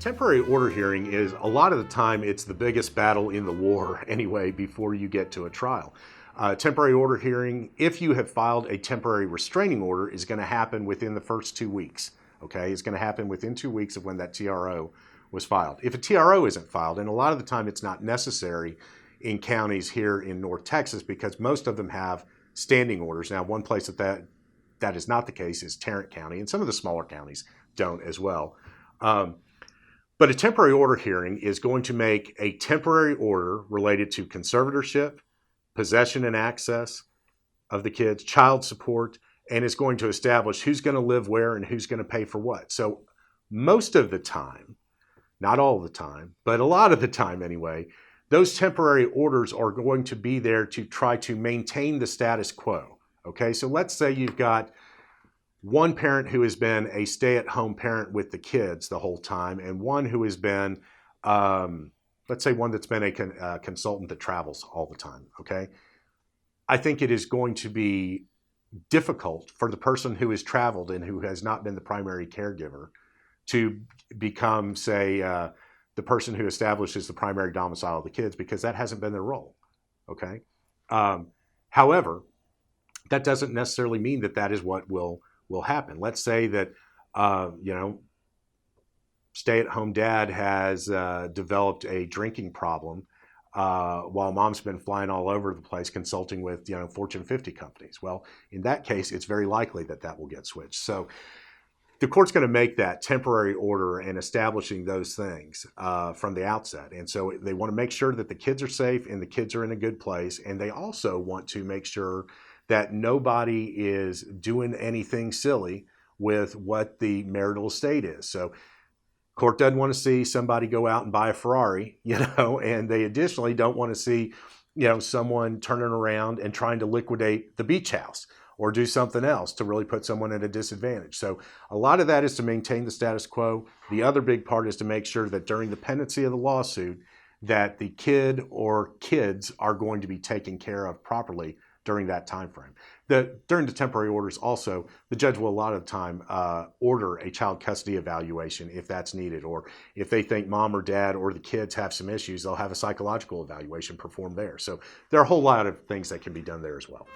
temporary order hearing is, a lot of the time, it's the biggest battle in the war anyway before you get to a trial. Temporary order hearing, if you have filed a temporary restraining order, is going to happen within the first 2 weeks. Okay, it's going to happen within 2 weeks of when that TRO was filed. If a TRO isn't filed, and a lot of the time it's not necessary in counties here in North Texas because most of them have standing orders. Now, one place that is not the case is Tarrant County, and some of the smaller counties don't as well. But a temporary order hearing is going to make a temporary order related to conservatorship, possession and access of the kids, child support, and is going to establish who's going to live where and who's going to pay for what. So most of the time, not all the time, but a lot of the time anyway, those temporary orders are going to be there to try to maintain the status quo. Okay, so let's say you've got one parent who has been a stay-at-home parent with the kids the whole time, and one who has been, let's say one that's been a consultant that travels all the time, okay? I think it is going to be difficult for the person who has traveled and who has not been the primary caregiver to become, say, the person who establishes the primary domicile of the kids, because that hasn't been their role, okay? However, that doesn't necessarily mean that that is what will happen. Let's say that, stay-at-home dad has developed a drinking problem while mom's been flying all over the place consulting with, Fortune 50 companies. Well, in that case, it's very likely that that will get switched. So the court's going to make that temporary order and establishing those things from the outset. And so they want to make sure that the kids are safe and the kids are in a good place. And they also want to make sure that nobody is doing anything silly with what the marital estate is. So court doesn't want to see somebody go out and buy a Ferrari, and they additionally don't want to see, someone turning around and trying to liquidate the beach house or do something else to really put someone at a disadvantage. So a lot of that is to maintain the status quo. The other big part is to make sure that during the pendency of the lawsuit, that the kid or kids are going to be taken care of properly during that time frame. During the temporary orders also, the judge will a lot of the time order a child custody evaluation if that's needed, or if they think mom or dad or the kids have some issues, they'll have a psychological evaluation performed there. So there are a whole lot of things that can be done there as well.